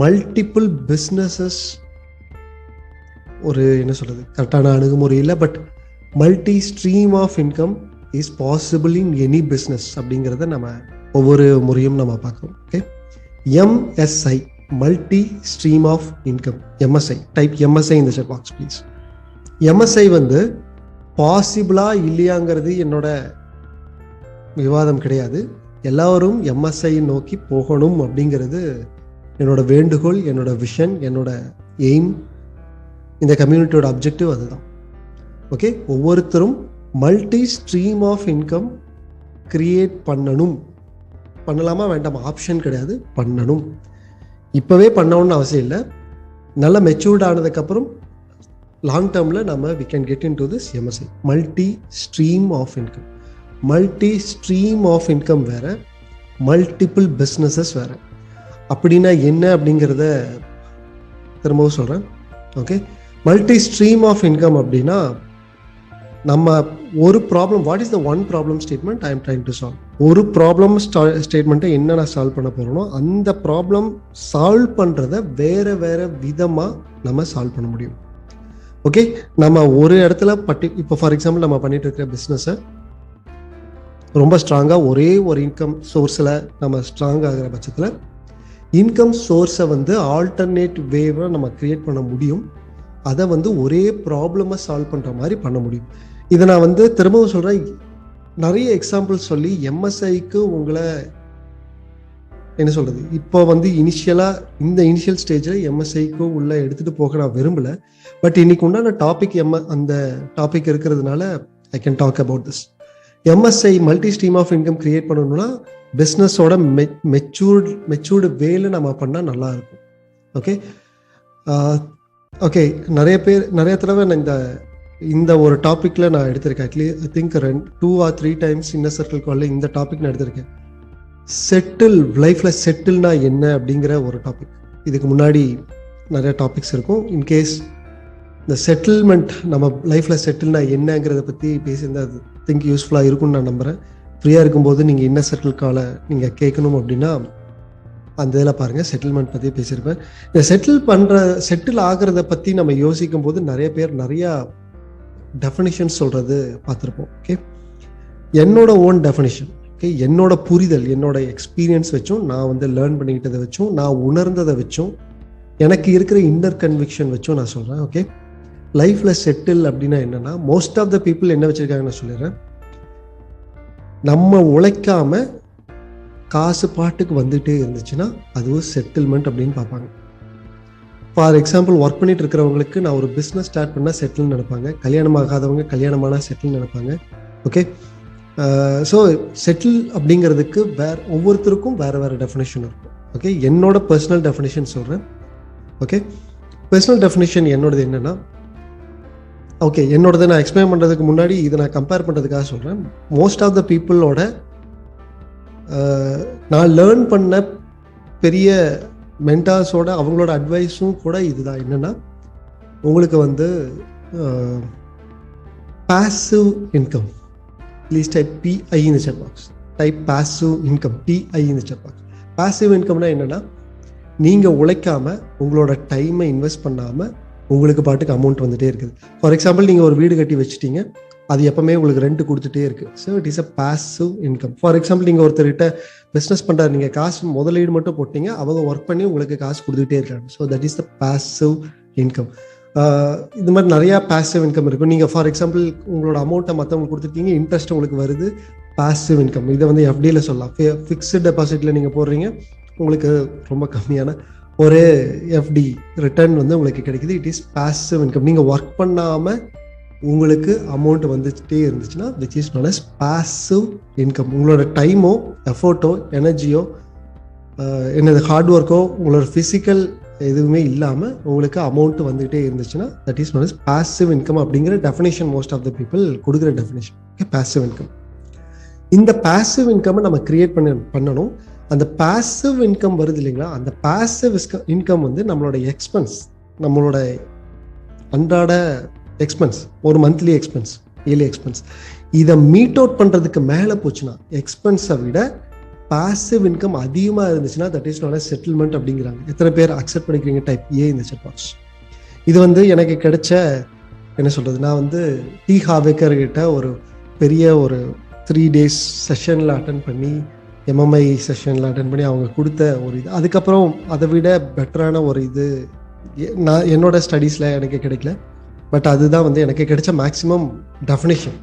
Multiple businesses, ஒரு என்ன சொல்கிறது கரெக்டான அணுகுமுறை இல்லை, but multi stream of income is possible in any business அப்படிங்கிறத நம்ம ஒவ்வொரு முறையும் நம்ம பார்க்குறோம். Okay, MSI, multi stream of income, MSI. Type MSI இந்த செட் பாக்ஸ் ப்ளீஸ். எம்எஸ்ஐ வந்து பாசிபிளா இல்லையாங்கிறது என்னோட விவாதம் கிடையாது. எல்லாரும் எம்எஸ்ஐ நோக்கி போகணும் அப்படிங்கிறது என்னோட வேண்டுகோள், என்னோட விஷன், என்னோட எய்ம். இந்த கம்யூனிட்டியோட அப்ஜெக்டிவ் அதுதான். ஓகே, ஒவ்வொருத்தரும் multi stream of income create பண்ணணும். பண்ணலாமா வேண்டாமா ஆப்ஷன் கிடையாது, பண்ணணும். இப்போவே பண்ணணும்னு அவசியம் இல்லை. நல்லா மெச்சூர்ட் ஆனதுக்கப்புறம் லாங் டேர்மில் நம்ம we can get into this MSI, multi stream of income. Multi stream of income வேறு, மல்டிபிள் பிஸ்னஸஸ் வேறு. அப்படின்னா என்ன அப்படிங்கிறத திரும்பவும் சொல்கிறேன். Okay, multi stream of income அப்படின்னா நம்ம ஒரு problem, what is the one problem statement I am trying to solve. ஒரு ப்ராப்ளம் ஸ்டேட்மெண்ட்டை என்ன நான் சால்வ் பண்ண போகிறோனோ அந்த ப்ராப்ளம் சால்வ் பண்ணுறத வேறு வேறு விதமாக நம்ம சால்வ் பண்ண முடியும். ஓகே, நம்ம ஒரு இடத்துல இப்போ ஃபார் எக்ஸாம்பிள் நம்ம பண்ணிட்டு இருக்கிற பிஸ்னஸை ரொம்ப ஸ்ட்ராங்காக ஒரே ஒரு இன்கம் சோர்ஸில் நம்ம ஸ்ட்ராங் ஆகிற பட்சத்தில் இன்கம் சோர்ஸை வந்து ஆல்டர்னேட் வேவை நம்ம கிரியேட் பண்ண முடியும். அதை வந்து ஒரே ப்ராப்ளமை சால்வ் பண்ணுற மாதிரி பண்ண முடியும். இதை நான் வந்து திரும்பவும் சொல்கிறேன், நிறைய எக்ஸாம்பிள்ஸ் சொல்லி எம்எஸ்ஐக்கு உங்களை என்ன சொல்கிறது, இப்போ வந்து இனிஷியலாக இந்த இனிஷியல் ஸ்டேஜில் எம்எஸ்ஐக்கு உள்ளே எடுத்துகிட்டு போக நான் விரும்பலை. பட் இன்னைக்கு உண்டான டாபிக் அந்த டாபிக் இருக்கிறதுனால I can talk about this. MSI, multi stream of income create பண்ணணும்னா பிஸ்னஸோட மெச்சூர்டு வேலை நம்ம பண்ணால் நல்லா இருக்கும். ஓகே ஓகே, நிறைய தடவை நான் இந்த ஒரு டாப்பிக்கில் நான் எடுத்திருக்கேன். I think 2 or 3 times inner circle காலில் இந்த டாபிக் நான் எடுத்திருக்கேன். செட்டில், லைஃப்பில் செட்டில்னா என்ன அப்படிங்கிற ஒரு டாபிக். இதுக்கு முன்னாடி நிறைய டாபிக்ஸ் இருக்கும். இன்கேஸ் இந்த செட்டில்மெண்ட், நம்ம லைஃப்பில் செட்டில்னா என்னங்கிறத பற்றி பேசியிருந்தா அது திங்க் யூஸ்ஃபுல்லாக இருக்கும்னு நான் நம்புகிறேன். ஃப்ரீயாக இருக்கும்போது நீங்கள் இன்னர் சர்க்கிள் காலை நீங்கள் கேட்கணும் அப்படின்னா அந்த இதில் பாருங்கள், செட்டில்மெண்ட் பற்றி பேசியிருப்பேன். இந்த செட்டில் ஆகிறத பற்றி நம்ம யோசிக்கும் போது நிறைய பேர் நிறையா டெஃபினிஷன்ஸ் சொல்கிறது பார்த்துருப்போம். ஓகே, என்னோட ஓன் டெஃபினிஷன், ஓகே, என்னோட புரிதல், என்னோட எக்ஸ்பீரியன்ஸ் வச்சும், நான் வந்து லேர்ன் பண்ணிக்கிட்டதை வச்சும், நான் உணர்ந்ததை வச்சும், எனக்கு இருக்கிற இன்னர் கன்விக்ஷன் வச்சும் நான் சொல்கிறேன். ஓகே, லைஃப்பில் செட்டில் அப்படின்னா என்னென்னா, மோஸ்ட் ஆஃப் த பீப்புள் என்ன வச்சுருக்காங்க நான் சொல்லிடுறேன். நம்ம உழைக்காம காசு பாட்டுக்கு வந்துகிட்டே இருந்துச்சுன்னா அதுவும் செட்டில்மெண்ட் அப்படின்னு பார்ப்பாங்க. ஃபார் எக்ஸாம்பிள், ஒர்க் பண்ணிட்டு இருக்கிறவங்களுக்கு நான் ஒரு பிஸ்னஸ் ஸ்டார்ட் பண்ணால் செட்டில்னு நினைப்பாங்க. கல்யாணம் ஆகாதவங்க கல்யாணமானால் செட்டில் நினைப்பாங்க. ஓகே, ஸோ செட்டில் அப்படிங்கிறதுக்கு ஒவ்வொருத்தருக்கும் வேறு டெஃபினேஷன் இருக்கும். ஓகே, என்னோட பர்சனல் டெஃபினேஷன் சொல்கிறேன். ஓகே, பர்சனல் டெஃபினேஷன் என்னோடது என்னென்னா, ஓகே, என்னோடதை நான் எக்ஸ்பிளைன் பண்ணுறதுக்கு முன்னாடி இதை நான் கம்பேர் பண்ணுறதுக்காக சொல்கிறேன். மோஸ்ட் ஆஃப் த பீப்புளோட நான் லேர்ன் பண்ண பெரிய மென்டார்ஸோட அவங்களோட அட்வைஸும் கூட இதுதான். என்னென்னா, உங்களுக்கு வந்து passive income, please type PI in the chat box. Type passive income, PI in the chat box. Passive இன்கம்னா என்னென்னா, நீங்கள் உழைக்காமல் உங்களோட டைமை இன்வெஸ்ட் பண்ணாமல் உங்களுக்கு பாட்டுக்கு அமௌண்ட் வந்துகிட்டே இருக்குது. ஃபார் எக்ஸாம்பிள், நீங்கள் ஒரு வீடு கட்டி வச்சுட்டீங்க, அது எப்பவுமே உங்களுக்கு ரெண்ட் கொடுத்துட்டே இருக்குது. So it is a passive income. For example, நீங்கள் ஒருத்தர்கிட்ட பிஸ்னஸ் பண்ணுறாரு, நீங்கள் காசு முதலீடு மட்டும் போட்டீங்க, அவங்க ஒர்க் பண்ணி உங்களுக்கு காசு கொடுத்துக்கிட்டே இருக்காங்க. So that is the passive income. இது மாதிரி நிறையா பாசிவ் இன்கம் இருக்கும். நீங்கள் ஃபார் எக்ஸாம்பிள் உங்களோட அமௌண்ட்டை மற்றவங்களுக்கு கொடுத்துருக்கீங்க, இன்ட்ரெஸ்ட் உங்களுக்கு வருது, பாசிவ் இன்கம். இதை வந்து FDயில் சொல்லலாம். ஃபிக்ஸ்டு டெபாசிட்டில் நீங்கள் போடுறீங்க, உங்களுக்கு ரொம்ப கம்மியான ஒரு FD ரிட்டர்ன் வந்து உங்களுக்கு கிடைக்குது. It is passive income. நீங்கள் ஒர்க் பண்ணாமல் உங்களுக்கு அமௌண்ட் வந்துட்டே இருந்துச்சுன்னா which is not as passive income. உங்களோட டைமோ, எஃபோர்ட்டோ, எனர்ஜியோ, என்னது ஹார்ட் ஒர்க்கோ, உங்களோட ஃபிசிக்கல் எதுவுமே இல்லாமல் உங்களுக்கு அமௌண்ட் வந்துகிட்டே இருந்துச்சுன்னா that is not as passive income அப்படிங்கிற definition most of the people கொடுக்குற டெஃபினேஷன். Okay, passive income. இந்த பாசிவ் இன்கம்மை நம்ம கிரியேட் பண்ணணும். அந்த பாசிவ் இன்கம் வருது இல்லைங்களா, அந்த பாசிவ் இன்கம் வந்து நம்மளோட எக்ஸ்பென்ஸ், நம்மளோட அன்றாட எக்ஸ்பென்ஸ், ஒரு மந்த்லி எக்ஸ்பென்ஸ், இயர்லி எக்ஸ்பென்ஸ், இதை மீட் அவுட் பண்ணுறதுக்கு மேலே போச்சுன்னா, எக்ஸ்பென்ஸை விட பாசிவ் இன்கம் அதிகமாக இருந்துச்சுன்னா தட் இஸ் நாட் செட்டில்மெண்ட் அப்படிங்கிறாங்க. எத்தனை பேர் அக்செப்ட் பண்ணிக்கிறீங்க டைப் ஏ இந்த செட் பாக்ஸ். இது வந்து எனக்கு கிடைச்ச என்ன சொல்கிறது, நான் வந்து டி ஹாவேக்கர் கிட்ட ஒரு பெரிய ஒரு 3 days செஷனில் அட்டன் பண்ணி, எம்எம்ஐ செஷனில் அட்டன் பண்ணி அவங்க கொடுத்த ஒரு இது. அதுக்கப்புறம் அதை விட பெட்டரான ஒரு இது நான் என்னோட ஸ்டடீஸில் எனக்கு கிடைக்கல. பட் அதுதான் வந்து எனக்கு கிடைச்ச மேக்ஸிமம் டெஃபினேஷன்.